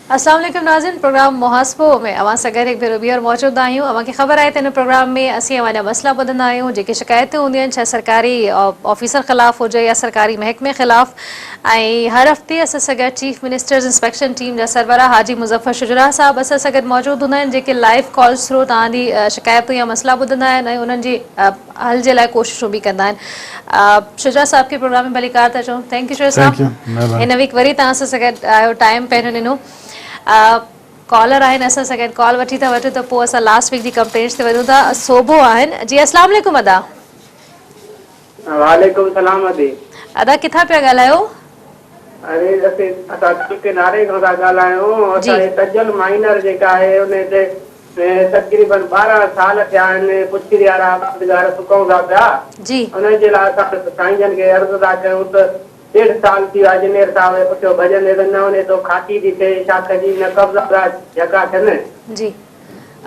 अस्सलाम वालेकुम नाज़रीन, प्रोग्राम मुहासबो में अवां सां गॾु हिकु भेरो ॿीहर मौजूदु आहियूं। अवांखे ख़बर आहे त हिन प्रोग्राम में असीं अवां जा मसइला ॿुधंदा आहियूं, जेके शिकायतूं हूंदियूं आहिनि, चाहे सरकारी ऑफिसर ख़िलाफ़ हुजे या सरकारी महकमे ख़िलाफ़। ऐं हर हफ़्ते असां सां गॾु चीफ मिनिस्टर्स इंस्पेक्शन टीम जा सरबराह हाजी मुज़फ़र शुजरा साहब असां सां गॾु मौजूदु हूंदा आहिनि, जेके लाइव कॉल्स थ्रू तव्हांजी शिकायतूं या मसइला ॿुधंदा आहिनि ऐं उन्हनि जी हल जे लाइ कोशिशूं बि कंदा आहिनि। शुजरा साहब खे प्रोग्राम में भली कार था चऊं। थैंक यू शुजरा साहब, हिन वीक वरी तव्हां सां गॾु आयो, टाइम पहिरियों ॾिनो। कॉलर आहिनि असां सां गॾु, कॉल वठी था वठूं त पोइ असां लास्ट वीक जी कंप्लेंट्स ते वञूं था। सोभो आहिनि जी, अस्सलाम वालेकुम अदा। वालेकुम सलाम अदी। अदा किथां पिया ॻाल्हायो? अरे असां किनारे खां था ॻाल्हायूं। असांजे तजल माइनर जेका आहे उन ते तक़रीबन 12 साल थिया आहिनि। पुछी वारा घर सुकूं था पिया जी, उन जे लाइ असां साईं जन खे अर्ज़ु था कयूं त 1.5 साल थी वियो आहे। अजमेर साहिब पुठियो भॼन न वञे थो, खाती थी थिए, शाख जी न कब्ज़ा जॻह थियनि। जी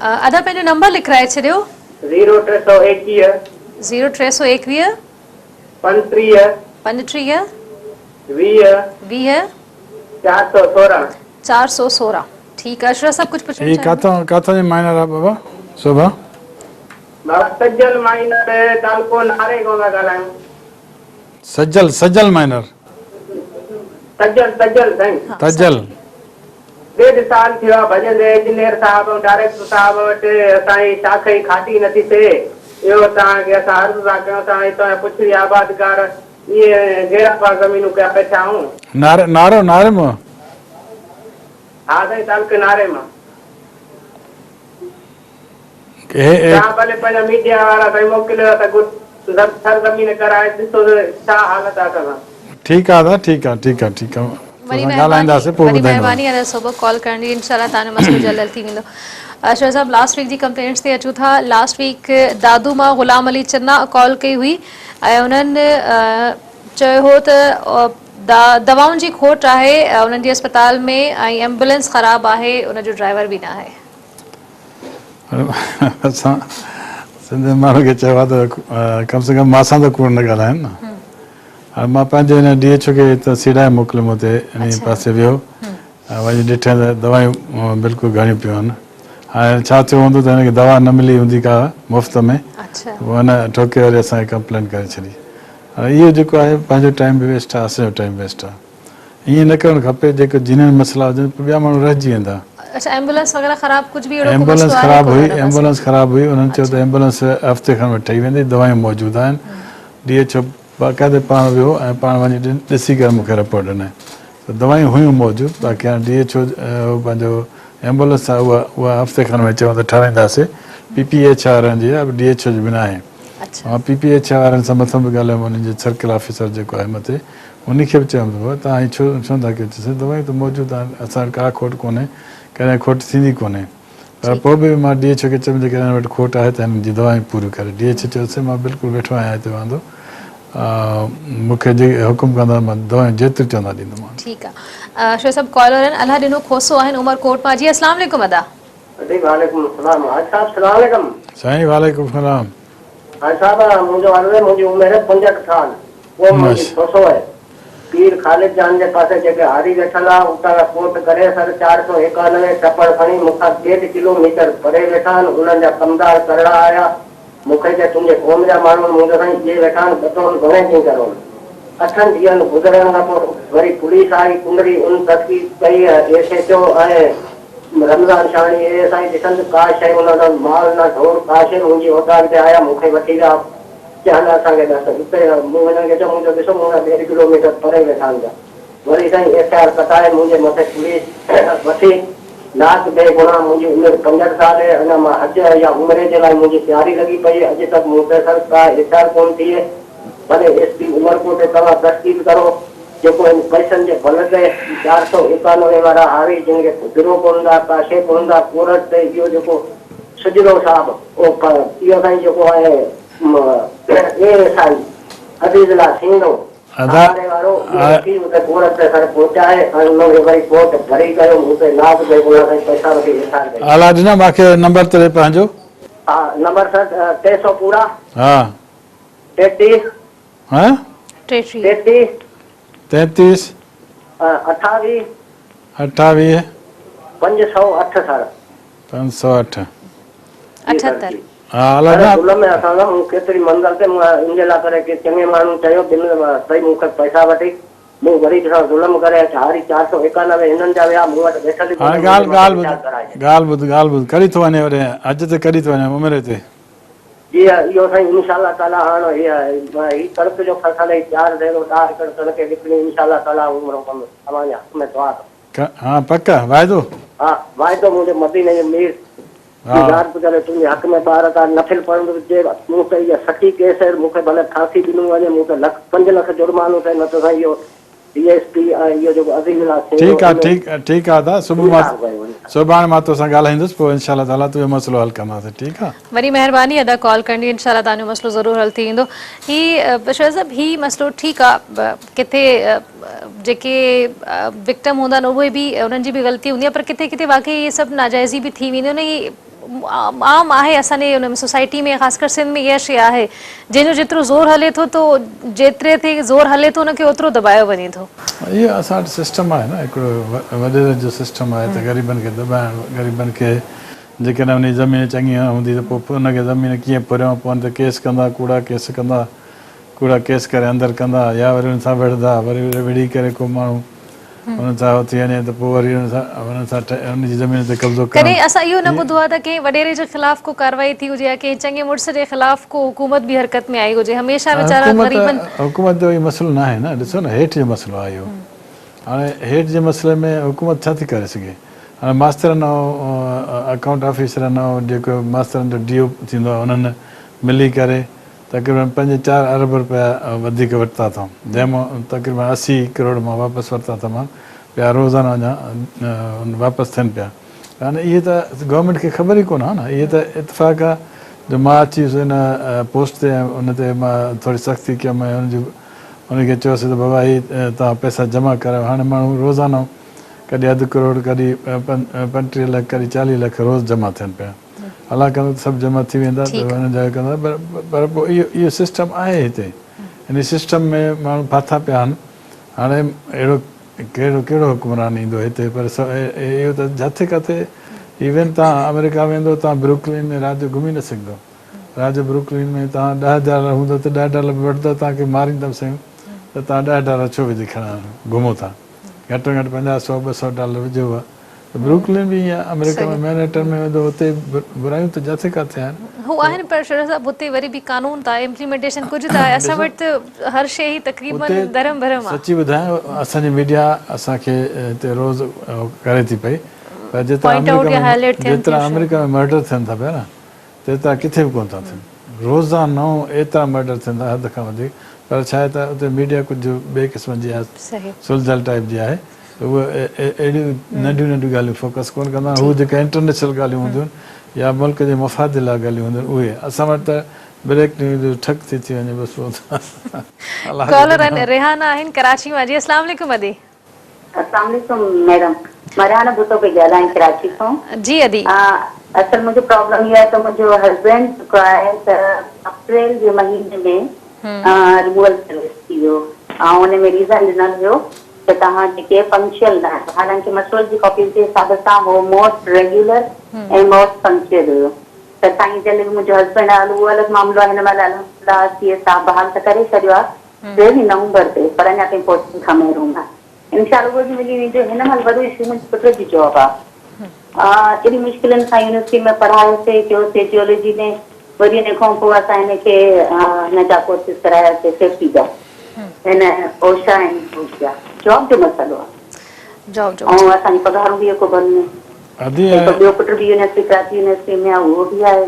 अदा पंहिंजो नंबर लिखाए छॾियो। 0321 0321 35 35 20 20 416। 416। ठीकु आहे। शुरा साहब कुझु पुछणु ये काथा जी माइनर आहे बाबा? शोभा बाबा तजल माइनर तालको नारे खां था ॻाल्हायूं। सजल माइनर तजल साईं तजल। 1.5 साल थियो आहे भॼन इंजीनियर साहब ऐं डायरेक्टर साहब वटि असांजी शाख जी खाती नथी थिए। इहो तव्हांखे असां अर्ज़ु था कयूं। असां हितां पुछी आबादकार इहे गेरा पा ज़मीनूं कया वेठा आहियूं। नारे मां? हा साईं, तालुके नारे मां। हे तव्हां भले पंहिंजा मीडिया वारा साईं मोकिलियो त कुझु सरज़मीन कराए ॾिसो छा हालत आहे असां। ठीकु आहे, ठीकु आहे। वरी ॻाल्हाईंदासीं, पोइ महिरबानी अदा सुबुह कॉल करण जी। इंशाल्लाह तव्हांजो मसइलो जल्द हल थी वेंदो। शुरा साहब लास्ट वीक जी कंप्लेंट्स ते अचूं था। लास्ट वीक दादू मां ग़ुलाम अली चन्ना कॉल कई हुई ऐं उन्हनि चयो हो त दवाउनि जी खोट आहे उन्हनि जी अस्पताल में ऐं एम्बुलेंस ख़राबु आहे, उनजो ड्राइवर बि न आहे। असां सिंधी माण्हू खे चयो आहे त कम से कम मां सां त कूड़ न ॻाल्हाइनि न। हाणे मां पंहिंजे हिन DHO खे त सीड़ाए मोकिलियुमि हुते इन पासे वियो, वञी ॾिठे त दवायूं बिल्कुलु घणियूं पियूं आहिनि। हाणे छा थियो हूंदो त हिनखे दवा न मिली हूंदी का मुफ़्त में, पोइ हिन ठोके वरी असांखे कंप्लेन करे छॾी। हाणे इहो जेको आहे पंहिंजो टाइम बि वेस्ट आहे, असांजो टाइम वेस्ट आहे। ईअं न करणु खपे। जेके जिन मसइला हुजनि ॿिया माण्हू रहिजी वेंदा। अच्छा, एम्बुलेंस वगैरह ख़राब कुछ भी अहिड़ो एम्बुलेंस ख़राबु हुई, उन्हनि चयो त एम्बुलेंस हफ़्ते खनि में ठही वेंदी, दवायूं मौजूदु आहिनि। DHO बाक़ाइदे पाण वियो ऐं पाण वञी ॾिसी करे मूंखे रिपोर्ट ॾिनई त दवायूं हुयूं मौजूदु। बाक़ी हाणे DHO पंहिंजो एम्बुलेंस आहे उहा हफ़्ते खनि में चवनि त ठाराईंदासीं। PPH वारनि जी आहे, DHO जी बि न आहे। ऐं PPH वारनि सां मथां बि ॻाल्हायूं, उन्हनि जो सर्किल ऑफिसर जेको आहे मथे, उनखे बि चवंदो हुओ तव्हां छो था कयो? दवायूं त मौजूदु आहिनि, असां का खोट कोन्हे, कॾहिं खोट थींदी कोन्हे। पर पोइ बि मां DHO खे चयुमि जेकॾहिं हिन वटि खोट आहे त हिननि जी दवायूं पूरियूं करे। DHO चयोसीं मां बिल्कुलु वेठो आहियां हिते वांदो, मूंखे जेके हुकुम कंदा मां दवायूं जेतिरी चवंदा ॾींदोमांव। ठीकु आहे। शो सभु कॉलर आहिनि। अलाह ॾिनो खोसो आहिनि उमरकोट मां। जी अस्सलाम वालेकुम अदा। वालेकुम सलाम। अच्छा अस्सलाम वालेकुम साईं। वालेकुम सलाम। अच्छा मुंहिंजो अर्ज़ु, मुंहिंजी उमिरि 65 साल। वो मुंहिंजी खोसो आहे पीर ख़ालिद जान जे पासे जेके हारी वेठल आहे उतां खां कोट करे सर 491 टपड़ खणी मूंखां 1.5 किलोमीटर परे वेठा आहिनि। उन्हनि जा कमदार करड़ा आया मूंखे चए तुंहिंजे क़ौम जा माण्हू मुंहिंजो साईं इहे वेठा आहिनि 2 घणे ॾींहं करो। 8 ॾींहंनि गुज़रण खां पोइ वरी पुलिस आई, कुंडरी उन तहक़ीक़ कई, SHO ऐं रमज़ान शाणी साईं ॾिसनि का शइ उन माल न ढोर का शइ मुंहिंजी औताक ते आया, मूंखे वठी विया चवनि असांखे हुते मूं हिननि खे चयो मुंहिंजो ॾिसो मुंहिंजा 1.5 किलोमीटर परे वेठा आहिनि। वरी साईं FIR कटाए मुंहिंजे मथे पुलिस वठी नाक बेगुनाह। मुंहिंजी उमिरि 65 साल आहे। अञा मां हज या उमिरि जे लाइ मुंहिंजी तयारी लॻी पई। अॼु तक मूं ते सर का FIR कोन थी आहे। भले SP उमरकोट ते तव्हां तस्दीक करो जेको इन पैसनि जे बल ते 491 वारा हारी जिन खे गिरो कोन था, का शइ कोन था, कोरट ते इहो जेको सुजरो साहिबु इहो साईं जेको आहे साईं अदीज़ला थींदो वारो कोरट ते सर पहुचाए ऐं उनखे वरी कोर्ट भरी कयो। मूंखे नाक बेगुनाह साईं पैसा वठी FIR कई। अला ॾिना मूंखे नंबर ते पंहिंजो। हा नंबर सर 300 पूरा। हा 33 हाँ 33 33 28 28 508 सर 508 78 हा अलॻि न ज़ुल्म में असां मूं केतिरी मंज़िल ते मूं इन जे लाइ करे कि चङे माण्हू चयो बिन सही मूंखे पैसा वठी मूं वरी सां ज़ुल्म करे हारी 491 हिननि जा विया मूं वटि वेठल हाणे ॻाल्हि ॿुध कॾहिं थो वञे वॾे अॼु ते कॾहिं थो वञे उमिरि ते जी इहो साईं इंशाअल्लाह ताला हाणे ही कणिक जो फसल 4 ढेरो 10 एकड़ कणिक विकिणी इंशाअल्लाह ताला उमिरो कमु तव्हांजे हक़ में दुआ हा पक वाइदो हा वाइदो मुंहिंजे मदीने जो मीर करे तुंहिंजे हक़ में पार था नफिल पढ़ंदो हुजे मूं त इहा सची केस मूंखे भले फांसी ॾिनो वञे मूं त 5 लख जुर्मानो थिए न त साईं इहो DSP इहो जेको अज़ीम ठीकु आहे दा सुभाणे मां तोसां ॻाल्हाईंदुसि पोइ इंशाअल्लाह ताला तुंहिंजो मसइलो हल कंदासीं ठीकु आहे वरी महिरबानी अदा कॉल करणी इंशाअल्लाह तव्हांजो मसइलो ज़रूरु हल थी वेंदो ही बशर साहब ही मसइलो ठीकु आहे किथे जेके विक्टिम हूंदा आहिनि उहे बि उन्हनि जी बि ग़लती हूंदी आहे पर किथे किथे वाकई इहे सभु नाजाइज़ी बि थी वेंदियूं आहिनि आम आहे असांजे हुन में सोसाइटी में ख़ासि कर सिंध में इहा शइ आहे जंहिंजो जेतिरो ज़ोर हले थो तो जेतिरे ते ज़ोर हले थो उनखे ओतिरो दॿायो वञे थो इहो असां वटि सिस्टम आहे न हिकिड़ो वॾे जो सिस्टम आहे त ग़रीबनि खे दॿाइणु ग़रीबनि खे जेकॾहिं उन ज़मीन चङी हूंदी त पोइ उनखे ज़मीन कीअं पुरियों पवनि त केस कंदा कूड़ा केस करे अंदरि कंदा या वरी हुन सां विढ़ंदा वरी विढ़ी करे को माण्हू हुन सां थी वञे त पोइ वरी हुन सां हुनजी ज़मीन ते कब्ज़ो कॾहिं असां इहो न ॿुधो आहे त कंहिं वॾेरे जे ख़िलाफ़ को कार्रवाई थी हुजे या कंहिं चङे मुड़ुस जे ख़िलाफ़ को हुकूमत बि हरकत में आई हुजे हमेशह वीचारा हुकूमत जो इहो मसइलो न आहे न ॾिसो न हेठि जो मसइलो आहे इहो हाणे हेठि जे मसइले में हुकूमत छा थी करे सघे हाणे मास्तरनि ऐं अकाउंट ऑफिसरनि ऐं जेको मास्तरनि जो DO थींदो आहे उन्हनि मिली करे तक़रीबन 5-4 अरब रुपया वधीक वरिता अथऊं जंहिंमां तक़रीबन 80 करोड़ मां वापसि वरिता अथऊं पिया रोज़ाना अञा वापसि थियनि पिया हाणे इहे त गवर्नमेंट खे ख़बर ई कोन आहे न इहे त इतफ़ाक़ आहे जो मां अची वियुसि हिन पोस्ट ते उन ते मां थोरी सख़्ती कयमि उनखे चयोसीं त बाबा हीअ तव्हां पैसा जमा करायो हाणे माण्हू रोज़ाना कॾहिं 1/2 करोड़ कॾहिं 35 लख कॾहिं 40 लख रोज़ जमा थियनि पिया अलाह कंदो सभु जमा थी वेंदा त हुन जा कंदा पर पोइ इहो सिस्टम आहे हिते इन सिस्टम में माण्हू फाथा पिया आहिनि हाणे अहिड़ो कहिड़ो हुकुमरान ईंदो हिते पर इहो त जिथे किथे इवन तव्हां अमेरिका वेंदो तव्हां ब्रुकलिन में राति जो घुमी न सघंदो राति जो ब्रुकलिन में तव्हां $10 हूंदो त $10 बि वठंदो तव्हांखे मारींदव साईं त तव्हां $10 छो विझी खणा घुमो था घटि में घटि $50-100-$200 विझो आहे ब्रुकलिन बि ईअं अमेरिका में मैनहट्टन में वेंदो हुते बुरायूं त जिथे किथे आहिनि हू आहिनि पर शरद साहब हुते वरी बि कानून त आहे इम्प्लीमेंटेशन कुझु त आहे असां वटि त हर शइ ई तक़रीबन धर्म भरम आहे सची ॿुधायां असांजी मीडिया असांखे हिते रोज़ करे थी पई पर जेतिरा अमेरिका में मर्डर थियनि था पिया न तेतिरा किथे बि कोन था थियनि रोज़ानो एतिरा मर्डर थियनि था हद खां वधीक पर छा आहे त उते मीडिया कुझु ॿिए क़िस्म जी आहे सुलझल टाइप जी आहे उहे अहिड़ियूं नंढियूं ॻाल्हियूं फोकस कोन कंदा हू जेके इंटरनेशनल ॻाल्हियूं हूंदियूं आहिनि या मुल्क जे मुफ़ाद लाइ ॻाल्हियूं हूंदियूं आहिनि उहे असां वटि त ब्रेक न्यूज़ ठक थी वञे बसि कॉलर आहिनि रेहाना आहिनि कराची मां जी अस्सलाम वालेकुम अदी अस्सलाम वालेकुम मैडम मरियाना भुतो पे ॻाल्हायां कराची खां जी अदी असल मुंहिंजो प्रॉब्लम इहो आहे त मुंहिंजो हस्बैंड जेको आहे त अप्रैल जे महीने में रिमूवल सर्विस थी वियो ऐं हुन में रीज़न ॾिनल हुयो त तव्हां जेके पंक्चुअल न आहियो हालांकि मसइले जी कॉपी जे हिसाब सां उहो मोस्ट रेगुलर ऐं मोस्ट पंक्चुअल हुयो त साईं जॾहिं मुंहिंजो हस्बैंड आहे उहो अलॻि मामिलो आहे हिन महिल अलहमदिल्ला साहब बहाल त करे छॾियो आहे 2 नवंबर ते पर अञा ताईं पोस्टिंग खां महरूम आहे इंशाअल्लाह उहो बि मिली वेंदो हिन महिल वॾो इशू मुंहिंजे पुट जी जॉब आहे एॾी मुश्किलनि सां यूनिवर्सिटी में पढ़ायोसीं कयोसीं जियोलॉजी में वरी हिन खां पोइ असां हिनखे हिन जा कोर्सिस करायासीं सेफ्टी जा हिन ओशा ऐं जॉब जो मसइलो आहे ऐं असांजी पघारूं बि को बंदि ॿियो पुट बि यूनिवर्सिटी कराची यूनिवर्सिटी में आहे उहो बि आहे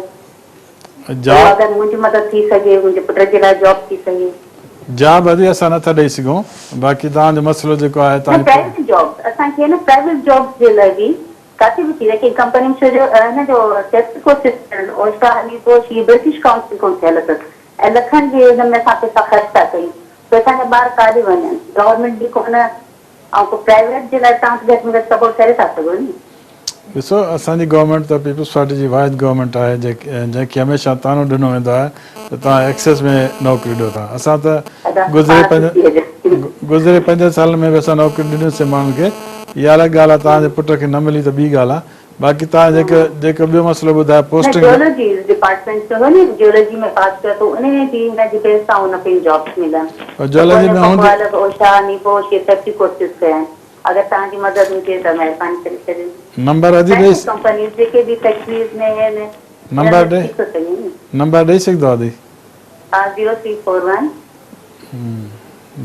अगरि मुंहिंजी मदद थी सघे मुंहिंजे पुट जे लाइ जॉब थी सघे जॉब अॼु असां नथा ॾेई सघूं बाक़ी तव्हांजो मसइलो जेको आहे प्राइवेट जॉब असांखे न प्राइवेट जॉब जे लाइ बि काथे बि थी रहे कंपनी में छो जो हिन जो टेस्ट कोर्सिस ओशा हली पोइ हीअ ब्रिटिश काउंसिल कोन थियल अथसि ऐं लखनि जे हिन में असां पैसा ख़र्च था कयूं त असांजा ॿार काॾे वञनि गवर्नमेंट बि कोन ऐं पोइ प्राइवेट जे लाइ तव्हां घटि में घटि सपोर्ट करे था सघो नी ॾिसो असांजी गवर्नमेंट त पीपल्स पार्टी जी वाहिद गवर्नमेंट आहे जंहिंखे हमेशह तानो ॾिनो वेंदो आहे त तव्हां एक्सेस में नौकिरी ॾियो था असां त गुज़िरे 5 साल में बि असां नौकिरी ॾिनोसीं माण्हुनि खे इहा अलॻि ॻाल्हि आहे, तव्हांजे पुट खे न मिली त ॿी ॻाल्हि आहे। बाक़ी तव्हां जेको ॿियो मसइलो ॿुधायो पोस्टिंग जियोलॉजी डिपार्टमेंट जो नी, जियोलॉजी में पास किया तो उन्हें भी हिन जी बेस सां उन पे जॉब्स मिलन। जियोलॉजी में हूंदी अलॻि ओशा नीबोश ये सेफ्टी कोर्सेस कया आहिनि। अगरि तव्हांजी मदद हुजे त महिरबानी करे छॾियो। नंबर अॼु ॾेई कंपनीज जेके बि फैक्ट्रीज में आहिनि नंबर ॾेई सघंदो आहे दी? 0341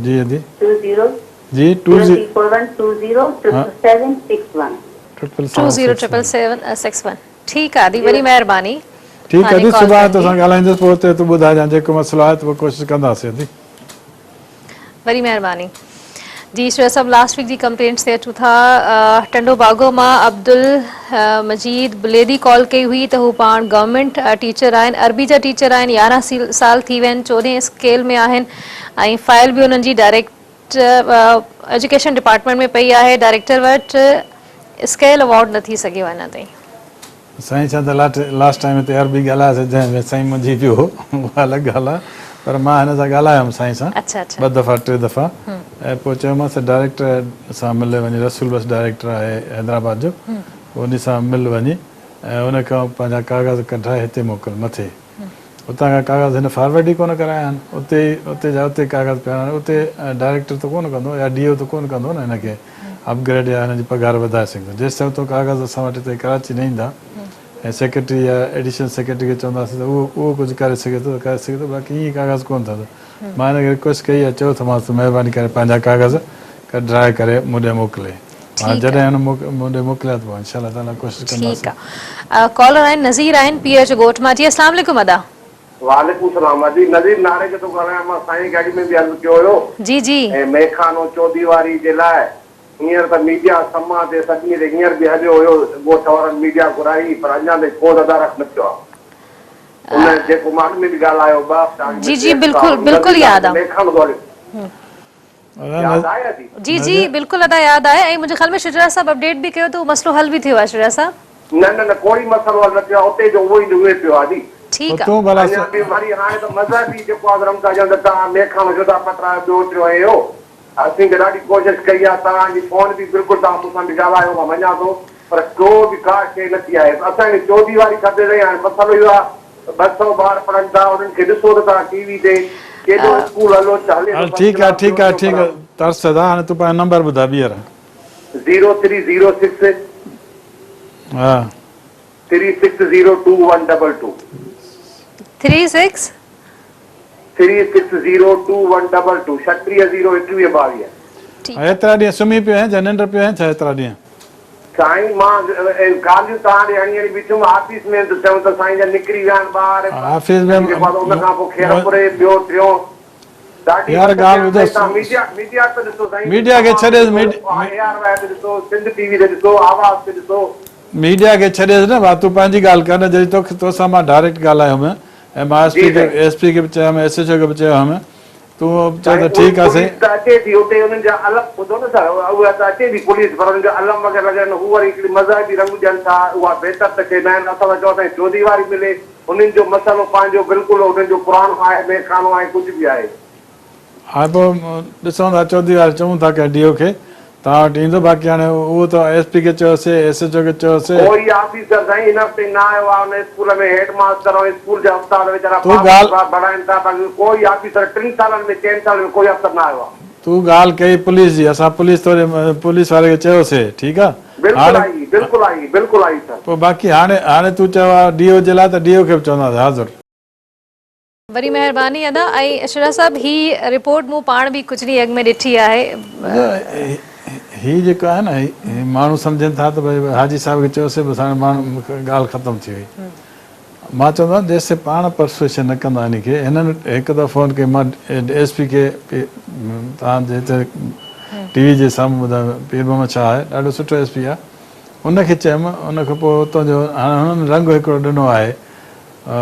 जी दी 20 जी 0341207761 207761। ठीकु आहे दी, वरी महिरबानी। ठीकु आहे दी, सुभाणे तोसां ॻाल्हाईंदुसि, पोइ हुते तूं ॿुधाइजांइ जेको मसइलो आहे त पोइ कोशिशि कंदासीं दी। वरी महिरबानी जी। श्रेया साहब, लास्ट वीक जी कंप्लेंट्स ते अचूं था। टंडो बागो मां अब्दुल मजीद बुलेदी कॉल कई हुई त हू पाण गवर्नमेंट टीचर आहिनि, अरबी जा टीचर आहिनि, 11 साल थी विया आहिनि, 14 स्केल में आहिनि ऐं फाइल बि उन्हनि जी डायरेक्ट एजुकेशन डिपार्टमेंट में पई आहे। डायरेक्टर वटि स्केल अवॉर्ड न थी सघियो आहे अञा ताईं। साईं छा त लास्ट टाइम हिते अरबी ॻाल्हायोसीं, जंहिंमें साईं मुंहिंजी पियो, उहा अलॻि ॻाल्हि आहे, पर मां हिन सां ॻाल्हायुमि साईं सां 2 दफ़ा 3 दफ़ा, ऐं पोइ चयोमांसि डायरेक्टर सां मिले वञी, रसूल बस डायरेक्टर आहे हैदराबाद जो, उन सां मिल वञी ऐं उन खां पंहिंजा कागज़ कढाए हिते मोकिल मथे। उतां खां कागज़ हिन फॉर्वर्ड ई कोन कराया आहिनि, उते जा उते कागज़ पिया आहिनि। उते डायरेक्टर त कोन कंदो या DO त कोन कंदो न हिनखे अपग्रेड या हिनजी पघार वधाए सघंदो। जेसि ताईं तो कागज़ असां वटि हिते कराची न ईंदा ऐं सेक्रेटरी या एडिशनल सेक्रेटरी खे चवंदासीं त उहो कुझु करे सघे थो त करे सघे थो, बाक़ी ईअं कागज़ कोन था। मां हिनखे रिक्वेस्ट कई आहे, चयो त मां महिरबानी करे पंहिंजा कागज़ कढाए करे मूं ॾे मोकिले। जॾहिं हुन मूं ॾे मोकिलिया त पोइ इंशाअल्लाह ताला कोशिशि कंदासीं। ठीकु आहे। कॉलर आहिनि नज़ीर आहिनि PH ॻोठ मां। जी अस्सलाम वालेकुम अदा। वालेकुम सलाम जी। नज़ीर नारे के तो ॻाल्हायां, मां साईं गाड़ी में बि अर्ज़ु कयो हुयो जी जी ऐं मेखानो चौधरी जे लाइ हींअर त मीडिया समा ते सॼी ते हींअर बि हलियो हुयो, ॻोठ वारनि मीडिया घुराई पर अञा ताईं को तदारक न थियो आहे। उन जेको मां में बि ॻाल्हायो जी जी बिल्कुलु यादि आहे। मेखानो यादि आहे जी जी बिल्कुलु अदा यादि आहे। ऐं मुंहिंजे ख़्याल में शुजरा साहब अपडेट बि कयो त उहो मसइलो हल बि थियो आहे। शुजरा साहब न कोई मसइलो हल न थियो आहे, उते जो उहो ई उहे पियो आहे दी। ठीकु आहे। तूं भला अञा बि वरी हाणे त मज़हबी जेको आहे रमता जंद तव्हां मेखानो जुदा पतरा ॿियो टियों हुयो। असीं त ॾाढी कोशिशि कई आहे, तव्हांजी फोन बि बिल्कुलु तव्हां मूंसां बि ॻाल्हायो, मां मञा थो, पर को बि का शइ न थी आहे। असांखे 14 वारी खपे रही। हाणे मसइलो इहो आहे 200 ॿार पढ़नि था, उन्हनि खे ॾिसो त तव्हां TV ते केॾो स्कूल हलो चाले। ठीकु आहे तरस दादा, हाणे तूं पंहिंजो नंबर ॿुधाए ॿीहर। 0306 हा 3602 36 3602 360122। एतिरा ॾींहं सुम्ही पियो आहिनि, निंड पियो आहिनि छा एतिरा ॾींहं? साईं मां ॻाल्हियूं तव्हां ॾे हणी बीठुमि ऑफिस में त चऊं त साईं जा निकिरी विया आहिनि ॿार ऑफिस में उन खां पोइ खेर पुरे ॿियो टियों ॾाढी यार ॻाल्हि ॿुधो, मीडिया ते ॾिसो साईं, मीडिया खे छॾे ARY ते ॾिसो, सिंध TV ते ॾिसो, आवाज़ ते ॾिसो। मीडिया खे छॾेसि न भाउ, तूं पंहिंजी ॻाल्हि कर न। जॾहिं तोसां मां डायरेक्ट ॻाल्हायुमि ऐं मां SP खे बि चयोमि, SHO खे बि चयोमि, तूं चओ त ठीकु आहे साईं। अचे थी उते उन्हनि जा अलॻि ॿुधो न सर, उहा त अचे थी पुलिस, पर उन्हनि जा अलम वग़ैरह लॻनि, हू वरी हिकिड़ी मज़हबी रंग ॾियनि था, उहा बहितर त चवंदा आहिनि। असां त चओ साईं 14 वारी मिले, उन्हनि जो मसइलो पंहिंजो बिल्कुलु उन्हनि जो पुराणो आहे, मेखानो आहे, कुझु बि आहे। हाणे पोइ ॾिसूं था 14 वारी चऊं था की DO खे तव्हां वटि ईंदो, बाक़ी हाणे उहो त SP खे चयोसीं, SHO खे चयोसीं। कोई ऑफिसर साईं हिन हफ़्ते न आयो आहे, उन स्कूल में हेड मास्टर ऐं स्कूल जा उस्ताद वीचारा बढ़ाइनि था, बाक़ी कोई ऑफिसर 3 सालनि में 4 सालनि में कोई अफ़सर न आयो आहे। तूं ॻाल्हि कई पुलिस जी, असां पुलिस वारे खे चयोसीं, ठीकु आहे, बिल्कुलु आई सर। पोइ बाक़ी हाणे तूं चयो आहे DO जे लाइ त DO खे बि चवंदासीं हाज़ुर। वरी महिरबानी अदा। ऐं शुरा साहब ही रिपोर्ट मूं पाण बि कुझु ॾींहं अॻु में ॾिठी आहे। हीअ जेको आहे न, माण्हू सम्झनि था त भई हाजी साहिब खे चयोसीं बसि हाणे माण्हू ॻाल्हि ख़तमु थी वई। मां चवंदो आहियां जेसि पाण परसुएशन न कंदा हिन खे। हिननि हिकु दफ़ो फ़ोन कई, मां SP खे तव्हांजे हिते TV जे साम्हूं ॿुधायो पीर मोहम्मद शाह आहे, ॾाढो सुठो SP आहे, उनखे चयुमि। उनखां पोइ हुतां जो हाणे हुननि रंग हिकिड़ो ॾिनो आहे त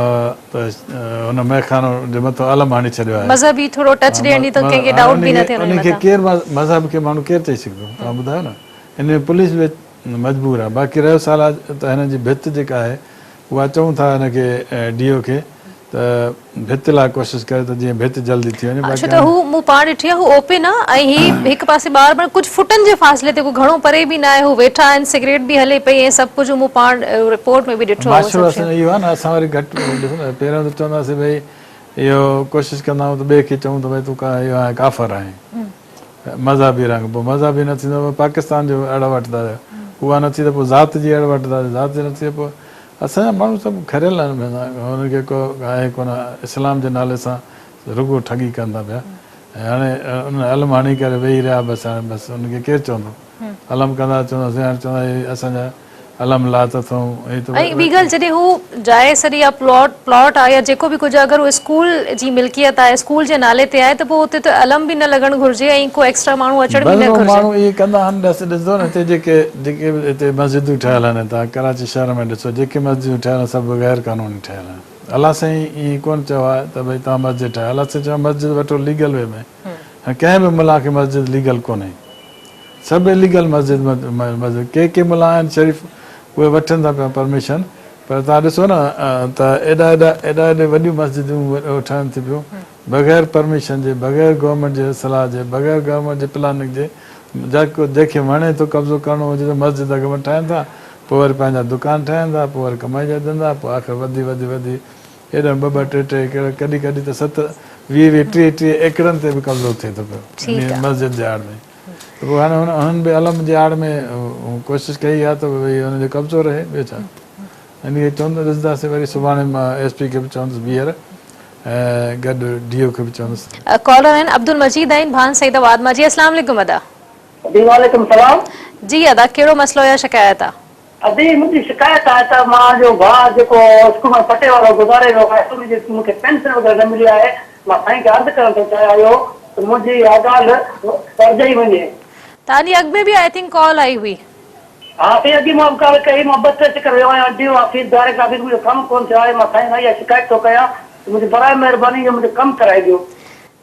हुन मेखानो जे मथां अलम हणी छॾियो आहे। मज़हबी थोरो टच ॾियणी त कंहिंखे डाउट बि न थिए उनखे केरु मज़हब खे माण्हू केरु चई सघंदो, तव्हां ॿुधायो न। हिन में पुलिस बि मजबूर आहे। बाक़ी रहियो साल त हिननि जी भित जेका आहे उहा चऊं था हिनखे DO खे त त भित लाइ कोशिशि करे त जीअं भित जल्दी थी वञे। अच्छा, त हू मूं पाण ॾिठी आहे, हू ओपन आहे ऐं ही हिकु पासे ॿार कुझु फुटनि जे फ़ासिले ते, को घणो परे बि न आहे, हू वेठा आहिनि, सिगरेट बि हले पई ऐं सभु कुझु मूं पाण रिपोर्ट में बि ॾिठो आहे। माशूर असांजो इहो आहे न, असां वरी घटि ॾिसो न, पहिरियों त चवंदासीं भई इहो कोशिशि कंदा आहियूं त ॿिए खे चऊं त भई तूं इहो आहे काफ़र आहे, मज़हबी रंग, पोइ मज़हबी न थींदो पाकिस्तान जो अड़ वठंदा, उहा न थी त पोइ ज़ात जी अड़ वठंदा, ज़ात जी न थी पोइ असांजा माण्हू सभु खरियल आहिनि, हुननि खे को आहे कोन इस्लाम जे नाले सां रुॻो ठगी कंदा पिया। ऐं हाणे उन अलम हणी करे वेही रहिया, बसि हाणे बसि हुनखे केरु चवंदो, अलम कंदा चवंदासीं, हाणे चवंदा असांजा अलम ला त अथऊं। ऐं ॿी ॻाल्हि, जॾहिं हू जाइ सॼी या प्लॉट आहे या जेको बि कुझु, अगरि उहो स्कूल जी मिल्कियत आहे, स्कूल जे नाले ते आहे, त पोइ हुते त अलम बि न लॻणु घुरिजे ऐं को एक्स्ट्रा माण्हू अचण बि न घुरिजे। माण्हू इहे कंदा आहिनि, ॾिसंदो न हिते जेके हिते मस्जिदूं ठहियल आहिनि, तव्हां कराची शहर में ॾिसो, जेके मस्जिदूं ठहियल आहिनि सभु गैर क़ानूनी ठहियल आहिनि। अलाह साईं ईअं कोन चयो आहे त भई तव्हां मस्जिद ठाहियो, अलाह साईं चयो मस्जिद वठो लीगल वे में। ऐं कंहिं बि मुला खे मस्जिद लीगल कोन्हे, सभु इलीगल मस्जिद के मुला आहिनि शरीफ़, उहे वठनि था पिया परमिशन, पर तव्हां ॾिसो न त एॾा वॾियूं मस्जिदूं ठहनि थियूं पियूं बग़ैर परमिशन जे, बग़ैर गवर्नमेंट जे सलाह जे, बग़ैर गवर्नमेंट जे प्लानिंग जे। जंहिंखे वणे थो कब्ज़ो करिणो हुजे त मस्जिद अॻ में ठाहिनि था, पोइ वरी पंहिंजा दुकान ठाहिनि था, पोइ वरी कमाई जा धंधा, पोइ आख़िर वधी हेॾा ॿ टे कॾहिं कॾहिं त 20-20-30 एकड़नि ते बि कब्ज़ो थिए थो पियो मस्जिद जे आड़ में। पोइ हाणे हुननि बि अलम जे आड़ में कोशिशि कई आहे त भई हुनजो कब्ज़ो रहे, ॿियो छा। इन खे चवंदो ॾिसंदासीं, वरी सुभाणे मां SP खे बि चवंदुसि ॿीहर, ऐं गॾु DO खे बि चवंदुसि। कॉलर आहिनि अब्दुल मजीद आहिनि भान सईदाबाद मां। जी अस्सलाम वालेकुम अदा। वालेकुम सलाम। जी अदा, कहिड़ो मसइलो या शिकायत आहे? अदी मुंहिंजी शिकायत आहे त मां जो भाउ जेको स्कूल में पटे वारो गुज़ारे वियो आहे, उनजी मूंखे पेंशन वग़ैरह न मिली आहे। मां साईं खे अर्ज़ु करणु थो चाहियां त मुंहिंजी इहा ॻाल्हि करजाई वञे। तव्हांजी अॻु में बि आई थिंक कॉल आई हुई। हा, अॻे मां ॻाल्हि कई, मां 2-3 चकर वियो आहियां, DO ऑफिस डायरेक्ट ऑफिस, मुंहिंजो कमु कोन थियो आहे। मां साईं खां इहा शिकायत थो कयां, मुंहिंजी बराए महिरबानी जो मुंहिंजो कमु कराए ॾियो।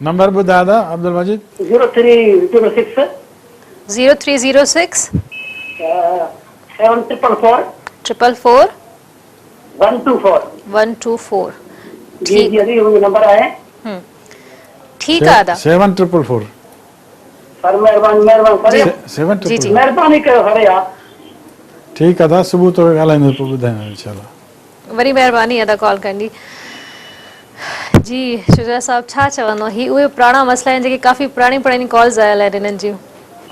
नंबर ॿुधायो था अब्दुल मजीद? 0306 0306 7444 444 124 124। जी जी अदी मुंहिंजो नंबर आहे। ठीकु आहे अदा। 7444 सर महिरबानी जी जी महिरबानी कयो सर यार। ठीकु आहे, सुबुह तो ॻाल्हाईंदो, पोइ ॿुधाईंदो इंशाल्लाह। वरी महिरबानी अदा कॉल करणी। जी शुजा साहब, छा चवंदो, ही उहे पुराणा मसइला आहिनि जेके काफ़ी पुराणी कॉल्स आयल आहिनि हिननि जूं।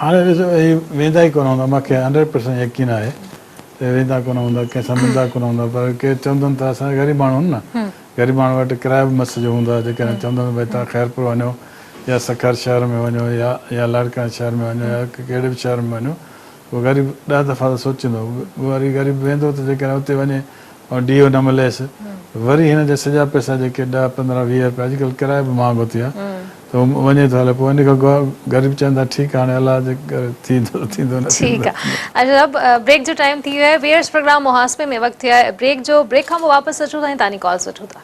हाणे ॾिसो, ही वेंदा ई कोन हूंदा, मूंखे 100% यकीन आहे त वेंदा कोन हूंदा, कंहिंसां मिलंदा कोन हूंदा, पर केरु चवंदनि त असां ग़रीब माण्हू आहिनि न, ग़रीब माण्हू वटि किरायो बि मस जो हूंदो आहे, जेकॾहिं चवंदा भई तव्हां ख़ैरपुर वञो या सखर शहर में वञो या लाड़काना शहर में वञो या कहिड़े बि शहर में वञो, उहो ग़रीब 10 दफ़ा त सोचींदो, वरी ग़रीब वेंदो त जेकॾहिं उते वञे ऐं DO न मिलेसि, वरी हिन जा सॼा पैसा जेके 10-15-20 रुपया, अॼुकल्ह किरायो बि महांगो थी आहे, त वञे थो हले, पोइ इन खां ग़रीब चवंदा ठीकु आहे हाणे अलाह जे करे थींदो न ठीकु आहे। अच्छा, अब ब्रेक जो टाइम थी वियो आहे, वेयर्स प्रोग्राम मुहासबे में वक़्तु थियो आहे ब्रेक जो। ब्रेक खां पोइ वापसि अचूं था ऐं तव्हांजी कॉल्स वठूं था।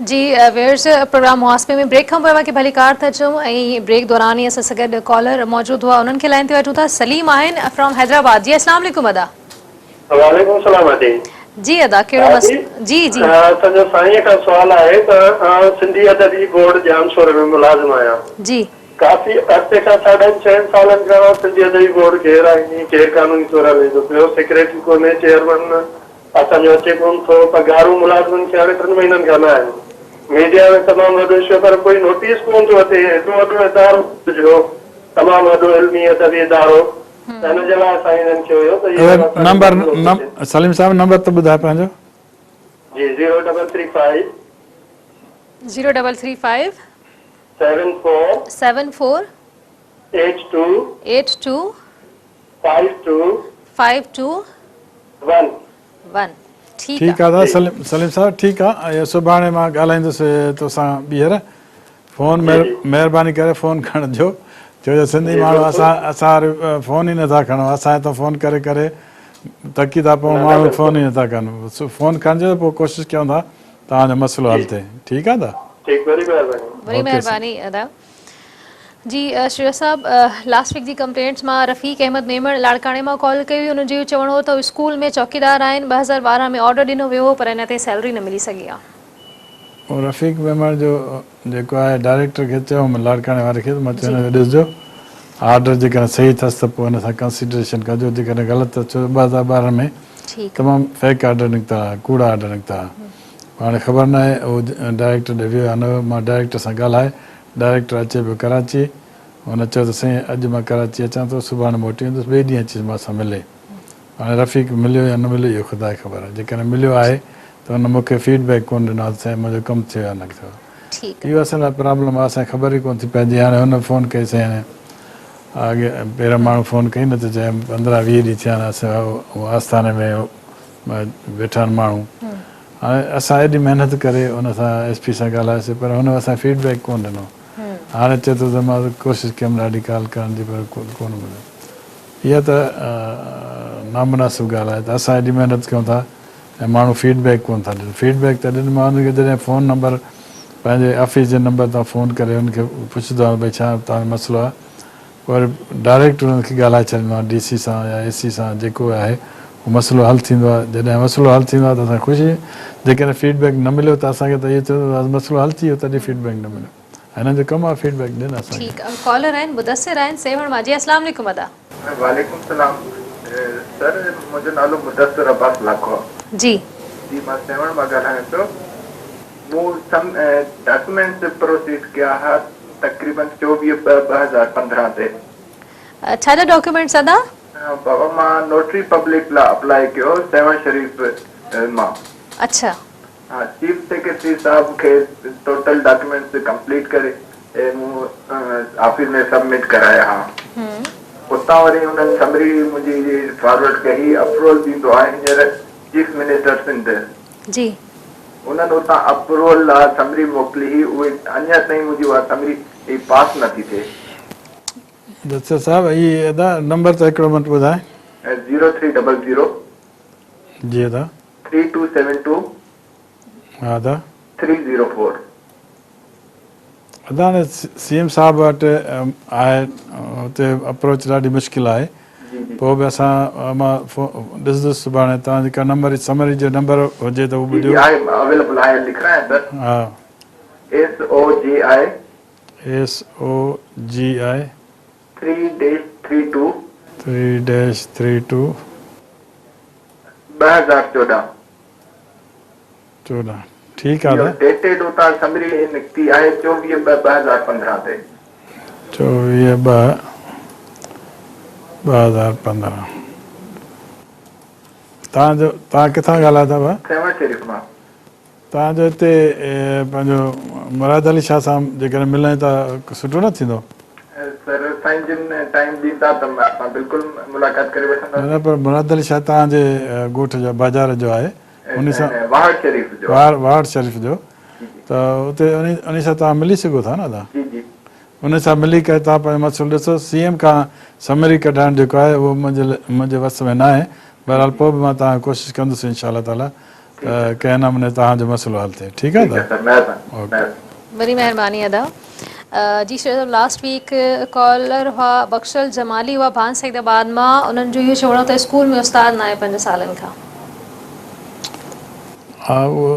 जी वेयर्स प्रोग्राम मुहासबे में ब्रेक खां पोइ मूंखे भली कार था अचूं ऐं ब्रेक दौरान ई असां सां गॾु कॉलर मौजूदु हुआ, उन्हनि खे लाइन ते वठूं था। सलीम आहिनि फ्रॉम हैदराबाद। जी अस्सलाम वालेकुम अदा। वालेकुम सलाम आदी। जी अदा, कहिड़ो मसइलो? जी जी असांजो साईं खां सुवाल आहे त सिंधी अदबी बोर्ड जाम शोर में मुलाज़िम आहियां जी। काफ़ी अरसे खां 6.5 सालनि खां सिंधी अदबी बोर्ड घेर आहे, केरु कानूनी तौर वेंदो पियो, सेक्रेटरी कोन्हे, चेयरमैन असांजो अचे कोन थो, पघारूं मुलाज़िमनि खे हाणे 3 महीननि खां न आहिनि। मीडिया में तमामु वॾो इशू, पर कोई नोटिस कोन थो अचे। एॾो वॾो इदारो जो तमामु वॾो इल्मी अदबी इदारो, त हिन जे लाइ असां हिननि खे हुयो त नंबर सलीम साहब नंबर त ॿुधाए पंहिंजो। जी 0335 0335 74 82 52 1। ठीकु आहे सलीम साहब, ठीकु आहे। सुभाणे मां ॻाल्हाईंदुसि तोसां ॿीहर। फोन महिरबानी करे फ़ोन खणिजो, छो जो सिंधी माण्हू असां वरी फ़ोन ई नथा खणो, असां हितां फ़ोन करे करे थकी था पोइ माण्हू फ़ोन ई नथा कनि। फ़ोन खणिजो, पोइ कोशिशि कयूं था तव्हांजो मसइलो हल थिए। ठीकु आहे दा? ठीक, वरी महिरबानी। वरी महिरबानी अदा जी। श्रेया साहब, लास्ट वीक जी कंप्लेंट्स मां रफ़ीक अहमद मेमण लाड़काणे मां कॉल कई हुई। हुनजो चवणो हो त स्कूल में चौकीदार आहिनि, 2012 में ऑर्डर ॾिनो वियो हो पर हिन ते सैलरी न मिली सघी आहे। ऐं रफ़ीक मेमण जो जेको आहे डायरेक्टर खे चयो लाड़काणे वारे खे, मां चयो हिनखे ॾिसजो ऑर्डर जेकॾहिं सही अथसि त पोइ हिन सां कंसिडरेशन कजो, जेकॾहिं ग़लति अथसि। 2012 में तमामु फेक ऑर्डर निकिता, कूड़ा ऑर्डर निकिता। हाणे ख़बर न आहे उहो डायरेक्टर ॾे वियो या न वियो। मां डायरेक्टर सां ॻाल्हाए, डायरेक्टर अचे पियो कराची, हुन चयो त साईं अॼु मां कराची अचां थो, सुभाणे मोटी वेंदुसि, ॿिए ॾींहुं अची मां सां मिले। हाणे रफ़ीक मिलियो या न मिलियो इहो ख़ुदा खे ख़बर आहे। जेकॾहिं मिलियो आहे त हुन मूंखे फीडबैक कोन ॾिनो आहे त साईं मुंहिंजो कमु थियो या न थियो। इहो असल प्रॉब्लम आहे, असांखे ख़बर ई कोन थी पइजी। हाणे हुन फ़ोन कई साईं, हाणे अॻे पहिरियों माण्हू फ़ोन कई न त चए 15-20 ॾींहं थिया आहिनि असां आस्थाने में वेठा आहिनि माण्हू। हाणे असां एॾी महिनत करे हुन सां SP सां ॻाल्हायोसीं पर हुन असां फीडबैक कोन ॾिनो। हाणे चए थो त मां कोशिशि कयमि ॾाढी कॉल करण जी पर कोन मिलियो। इहा त नामुनासिब ॻाल्हि आहे त असां एॾी महिनत कयूं था ऐं माण्हू फीडबैक कोन था ॾियनि। फीडबैक त ॾिन, मां हुनखे जॾहिं फ़ोन नंबर पंहिंजे ऑफिस जे नंबर तां फ़ोन करे हुनखे पुछंदो आहियां भई छा तव्हांजो मसइलो आहे, वरी डायरेक्ट हुनखे ॻाल्हाए छॾींदो आहियां DC सां या AC सां, जेको आहे उहो मसइलो हल थींदो आहे। जॾहिं मसइलो हल थींदो आहे त असां ख़ुशी, जेकॾहिं फीडबैक न मिलियो त असांखे त इहो थियो मसइलो हल थी वियो तॾहिं फीडबैक न मिलियो। हिननि जो कमु आहे फीडबैक ॾियनि असांखे। ठीकु आहे। कॉलर आहिनि, मुदस्सिर आहिनि सेवण मां जी। अस्सलाम वालेकुम अदा। वालेकुम सलाम सर, मुंहिंजो नालो मुदस्सिर अब्बास लाखो जी जी, मां सेवण मां ॻाल्हायां पियो। मूं सम डॉक्यूमेंट्स प्रोसीड कया हुआ तक़रीबन 24/2/2015 ते। छा जा डॉक्यूमेंट्स अदा? बाबा मां नोटरी पब्लिक लाइ अप्लाई कयो सेवन शरीफ़ मां। अच्छा। हाँ, चीफ सेक्रेटरी साहब खे टोटल डॉक्यूमेंट्स कंप्लीट करे मूं ऑफिस में सबमिट कराया हा। उतां वरी उन्हनि समरी मुंहिंजी फॉरवर्ड कई, अप्रूवल थींदो आहे हींअर चीफ मिनिस्टर सिंध जी। उन्हनि उतां अप्रूवल लाइ समरी मोकिली हुई, उहे अञा ताईं मुंहिंजी उहा समरी पास नथी थिए। दस्तर साहब इहे अदा नंबर त हिकिड़ो मिंट ॿुधाए। 0300 जी अदा। 3272 हा अदा। 304। अदा हाणे CM साहब वटि आहे, हुते अप्रोच ॾाढी मुश्किल आहे। पोइ बि असां मां ॾिसंदुसि सुभाणे तव्हांजी का नंबर समरी जो नंबर हुजे त उहो ॿुधियो। अवेलेबल आहे, लिखायां सर? हा। SOGI 3-32 2014। ठीकु आहे। डेटेड उतां समरी निकिती आहे 24/2/2015 ते। 24/2/2015। तव्हां किथां ॻाल्हायो था? सेवन शरीफ़ मां। तव्हांजो हिते पंहिंजो मुराद अली शाह सां जेकॾहिं मिलनि त सुठो न थींदो? सर साईं जिन टाइम ॾींदा त मां बिल्कुलु मुलाक़ात करे वठंदुसि। न पर मुराद अली शाह तव्हांजे ॻोठ जो बाज़ार जो आहे, उन सां वाहड़ शरीफ़ जो। वाहड़ शरीफ़ जो, त उते उन सां तव्हां मिली सघो था न दादा? जी जी। उन सां मिली करे तव्हां पंहिंजो मसइलो ॾिसो। CM खां समरी कढाइणु जेको आहे उहो मुंहिंजे वस में न आहे। बहरहाल पोइ बि मां तव्हां कोशिशि कंदुसि इनशा ताला त कंहिं नमूने तव्हांजो मसइलो हल थिए। ठीकु आहे दादा? वरी महिरबानी अदा। जी सर, लास्ट वीक कॉलर हुआ बख्शल जमाली हुआ भान सईदाबाद मां। उन्हनि जो इहो चवणो त स्कूल में उस्ताद न आहे 5 सालनि खां। हा, उहो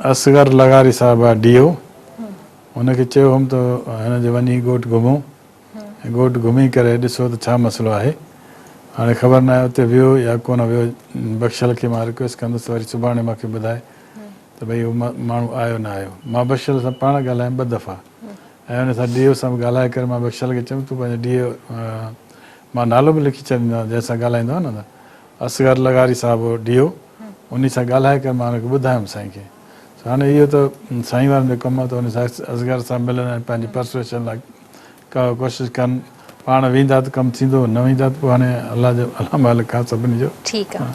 असगर लगारी साहिबु आहे DO। हुनखे चयो हुउमि त हिनजो वञी ॻोठु घुमूं ऐं ॻोठु घुमी करे ॾिसो त छा मसइलो आहे। हाणे ख़बर न आहे उते वियो या कोन वियो। बख्शल खे मां रिक्वेस्ट कंदुसि वरी सुभाणे मूंखे ॿुधाए त भई उहो माण्हू आयो न आयो। मां बख्शल सां पाण ॻाल्हायमि 2 दफ़ा ऐं हुन सां DO सां बि ॻाल्हाए करे मां बख्शल खे चयुमि तूं पंहिंजो DO मां नालो बि लिखी छॾींदो आहियां जंहिंसां ॻाल्हाईंदो आहे न, असगर लगारी साहिबु DO, उन सां ॻाल्हाए करे मां हुनखे ॿुधायुमि साईं खे। हाणे इहो त साईं वारनि जो कमु आहे त हुन सां असगर सां मिलनि ऐं पंहिंजी पर्सुएशन लाइ कोशिशि कनि। पाण वेंदा त कमु थींदो, न वेंदा त पोइ हाणे अलाह मालिक आहे सभिनी जो। ठीकु आहे।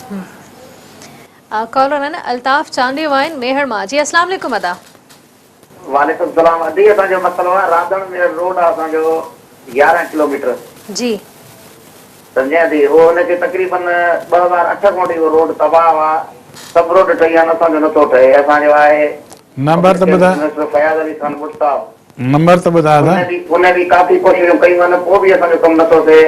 कॉलर आहे न अल्ताफ़ चांडियो आहिनि मेहर मां जी। अस्सलाम वालेकुम अदा। वालेकुम सलाम। अदी असांजो मसइलो आहे राधण में रोड आहे असांजो 11 किलोमीटर जी। सम्झां थी। उहो हुनखे तक़रीबन 2008 खां वठी उहो रोड तबाह आहे। सभु रोड ठही आहिनि, असांजो नथो ठहे। असांजो आहे नंबर तो ॿुधाए, फयाज़ अली खान मुश्ताक नंबर तो ॿुधाए था। उन्हें काफ़ी कोशिशूं कयूं आहिनि, पोइ बि असांजो कमु नथो थिए।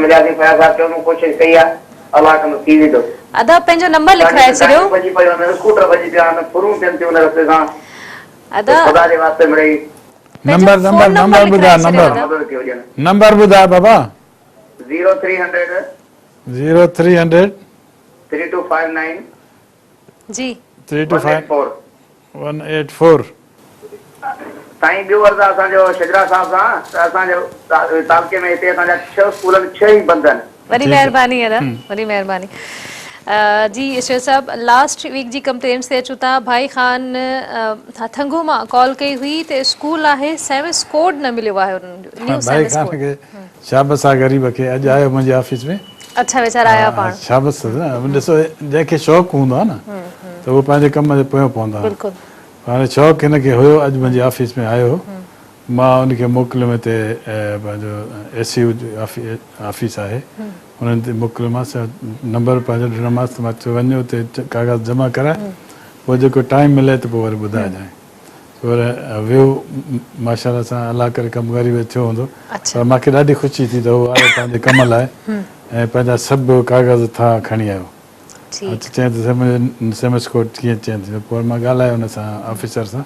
मिलियासीं फयाज़ साहब चयो कोशिशि कई आहे, अलाह कंदो थी वेंदो। अदा पंहिंजो नंबर लिखाए छॾियो। भॼी पियो आहिनि, स्कूटर भॼी पिया आहिनि, फुरूं थियनि थियूं उन रस्ते सां। अदा ख़ुदा जे वास्ते मिड़ई नंबर नंबर नंबर ॿुधाए, नंबर मदद थी वञे। नंबर ॿुधाए बाबा। 0300 0300 3259 जी 325 184। साईं ॿियो अर्ज़ु आहे असांजो शजरा साहब सां, त असांजो तालके में हिते असांजा 6 स्कूलनि 6 ई बंदि आहिनि। वॾी महिरबानी अदा, वॾी महिरबानी। जी ईश्वर साहब, लास्ट वीक जी कंप्लेंट्स ते अचूं था। भाई ख़ान हथंगू मां कॉल कई हुई त स्कूल आहे, सेविस कोड न मिलियो आहे उन्हनि जो, न्यू भाई सेविस खान कोड। खे शाबस आहे ग़रीब खे, अॼु आयो मुंहिंजे ऑफिस में। अच्छा वीचारा आया पाण। शाबस ॾिसो, जंहिंखे शौक़ु हूंदो आहे न त उहो पंहिंजे कम जे पोयां पवंदो आहे। बिल्कुलु हाणे शौक़ु हिनखे हुयो, अॼु मुंहिंजे ऑफिस में आयो, मां उनखे मोकिलियुमि हिते पंहिंजो SU ऑफिस आहे, उन्हनि ते मोकिलियोमांसि, नंबर पंहिंजो ॾिनोमांसि, मां चयो वञो हुते कागज़ जमा कराए, पोइ जेको टाइम मिले त पोइ वरी ॿुधाइजांइ। पर वियो माशाल्लाह सां, अलाह करे कमु ग़रीब थियो हूंदो, पर मूंखे ॾाढी ख़ुशी थी त उहो आयो पंहिंजे कम लाइ ऐं पंहिंजा सभु कागज़ था खणी आयो। चएं त सेमिस कोड कीअं चएं थी, पोइ मां ॻाल्हायो हुन सां ऑफिसर सां,